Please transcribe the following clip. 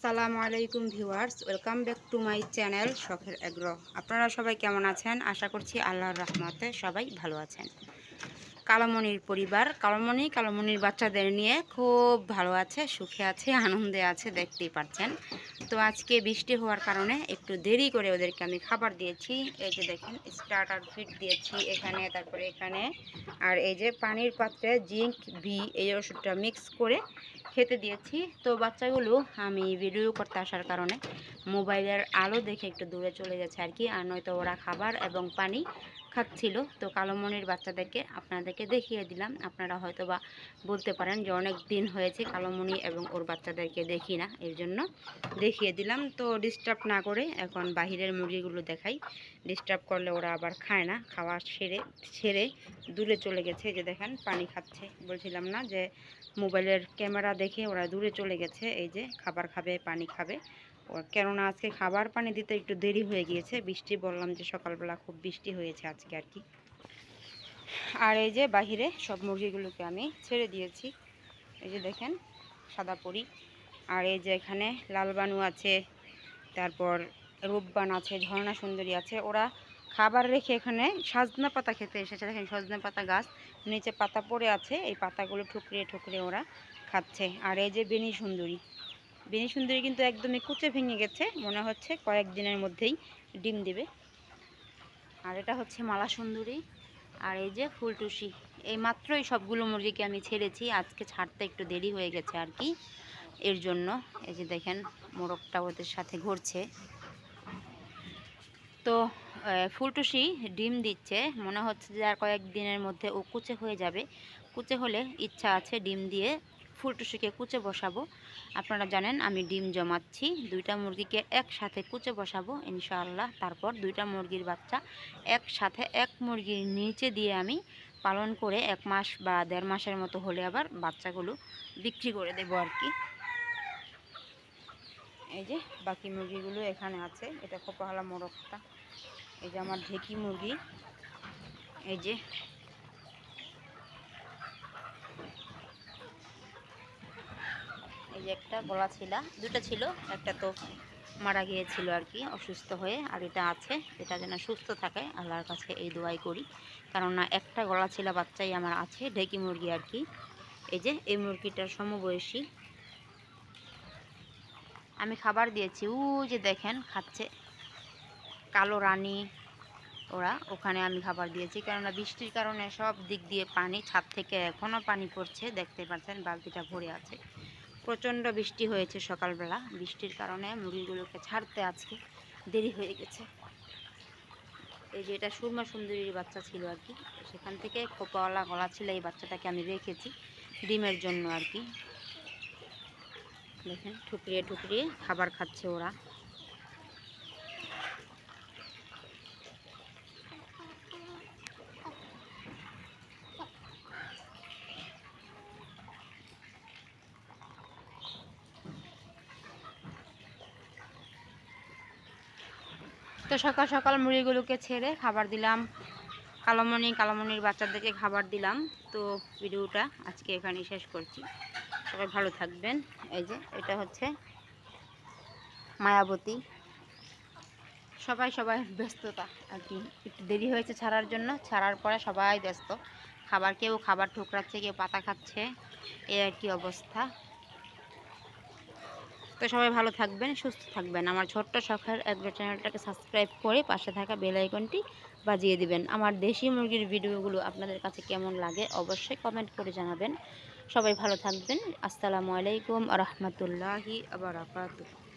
আসসালামু আলাইকুম viewers, welcome back to my channel শখের এগ্রো। আপনারা সবাই কেমন আছেন? আশা করছি আল্লাহর রহমতে সবাই ভালো আছেন। কালোমণির পরিবার কালোমণির বাচ্চাদের নিয়ে খুব ভালো আছে, সুখে আছে, আনন্দে আছে, দেখতেই পাচ্ছেন। তো আজকে বৃষ্টি হওয়ার কারণে একটু দেরি করে ওদেরকে আমি খাবার দিয়েছি। এই যে দেখেন, স্টার্টার ফিড দিয়েছি এখানে, তারপরে এখানে, আর এই যে পানির পাত্রে জিঙ্ক ভি এই ওষুধটা মিক্স করে খেতে দিয়েছি। তো বাচ্চাগুলো আমি ভিডিও করতে আসার কারণে মোবাইলের আলো দেখে একটু দূরে চলে গেছে আর কি, আর নয়তো ওরা খাবার এবং পানি খাচ্ছিল। তো কালোমণির বাচ্চাদেরকে আপনাদেরকে দেখিয়ে দিলাম। আপনারা হয়তো বা বলতে পারেন যে অনেক দিন হয়েছে কালোমণি এবং ওর বাচ্চাদেরকে দেখি না, এর জন্য দেখিয়ে দিলাম। তো ডিস্টার্ব না করে এখন বাহিরের মুরগিগুলো দেখাই। ডিস্টার্ব করলে ওরা আবার খায় না, খাওয়া ছেড়ে দূরে চলে গেছে। যে দেখেন পানি খাচ্ছে, বলছিলাম না যে মোবাইলের ক্যামেরা দেখে ওরা দূরে চলে গেছে। এই যে খাবার খাবে, পানি খাবে। কেননা আজকে খাবার পানি দিতে একটু দেরি হয়ে গিয়েছে, বৃষ্টি, বললাম যে সকালবেলা খুব বৃষ্টি হয়েছে আজকে আর কি। আর এই যে বাহিরে সব মুরগিগুলোকে আমি ছেড়ে দিয়েছি। এই যে দেখেন সাদা পরি, আর এই যে এখানে লালবানু আছে, তারপর রূপবান আছে, ঝর্ণা সুন্দরী আছে। ওরা খাবার রেখে এখানে সজনা পাতা খেতে এসেছে। দেখেন সজনা পাতা গাছ, নিচে পাতা পড়ে আছে, এই পাতাগুলো ঠুকরিয়ে ঠুকরিয়ে ওরা খাচ্ছে। আর এই যে বেনি সুন্দরী কিন্তু একদমই কুচে ভেঙে গেছে, মনে হচ্ছে কয়েকদিনের মধ্যেই ডিম দিবে। আর এটা হচ্ছে মালা সুন্দরী, আর এই যে ফুলটুসি। এই মাত্রই সবগুলো মুরগিকে আমি ছেড়েছি, আজকে ছাড়তে একটু দেরি হয়ে গেছে আর কি, এর জন্য। এই যে দেখেন মোরগটা ওদের সাথে ঘুরছে। তো ফুলটুসি ডিম দিচ্ছে, মনে হচ্ছে যে আর কয়েকদিনের মধ্যে ও কুচে হয়ে যাবে। কুচে হলে ইচ্ছা আছে ডিম দিয়ে ফুলটুসিকে কুচে বসাবো। আপনারা জানেন আমি ডিম জমাচ্ছি, দুইটা মুরগিকে একসাথে কুচে বসাবো ইনশাআল্লাহ। তারপর দুইটা মুরগির বাচ্চা একসাথে এক মুরগির নিচে দিয়ে আমি পালন করে 1 মাস বা 1.5 মাসের মতো হলে আবার বাচ্চাগুলো বিক্রি করে দেবো আর কি। এই যে বাকি মুরগিগুলো এখানে আছে, এটা খোপাহালা মোরগটা। এই যে আমার ঢেকি মুরগি, এই যে একটা গলা ছিল, দুটো ছিল, একটা তো মারা গিয়েছিল আর কি অসুস্থ হয়ে, আর এটা আছে, এটা যেন সুস্থ থাকে আল্লাহর কাছে এই দোয়াই করি। কেননা একটা গলা ছিল বাচ্চাই আমার আছে, ঢেকি মুরগি আর কি। এই যে এই মুরগিটার সমবয়সী, আমি খাবার দিয়েছি। ও যে দেখেন খাচ্ছে কালো রানী, ওরা ওখানে আমি খাবার দিয়েছি। কেননা বৃষ্টির কারণে সব দিক দিয়ে পানি, ছাদ থেকে এখনও পানি পড়ছে, দেখতে পাচ্ছেন বালতিটা ভরে আছে। প্রচণ্ড বৃষ্টি হয়েছে সকালবেলা, বৃষ্টির কারণে মুরগিগুলোকে ছাড়তে আজকে দেরি হয়ে গেছে। এই যে এটা সুরমা সুন্দরীর বাচ্চা ছিল আর কি, সেখান থেকে খোপাওয়ালা গলা ছিল এই বাচ্চাটাকে আমি রেখেছি ডিমের জন্য আর কি। দেখেন ঠুকরিয়ে ঠুকরিয়ে খাবার খাচ্ছে ওরা। তো সকাল সকাল মুরগিগুলোকে ছেড়ে খাবার দিলাম, কালোমণির বাচ্চাদেরকে খাবার দিলাম। তো ভিডিওটা আজকে এখানেই শেষ করছি, সবাই ভালো থাকবেন। এই যে এটা হচ্ছে মায়াবতী। সবাই ব্যস্ততা আর কি, একটু দেরি হয়েছে ছাড়ার জন্য, ছাড়ার পরে সবাই ব্যস্ত, কেউ খাবার ঠুকরাচ্ছে, কেউ পাতা খাচ্ছে, এই আর কি অবস্থা। তো সবাই ভালো থাকবেন, সুস্থ থাকবেন। আমার ছোট্ট শখের এগ্রো চ্যানেলটাকে সাবস্ক্রাইব করে পাশে থাকা বেল আইকনটি বাজিয়ে দিবেন। আমার দেশি মুরগির ভিডিওগুলো আপনাদের কাছে কেমন লাগে অবশ্যই কমেন্ট করে জানাবেন। সবাই ভালো থাকবেন। আসসালামু আলাইকুম ওয়া রাহমাতুল্লাহি ওয়া বারাকাতুহু।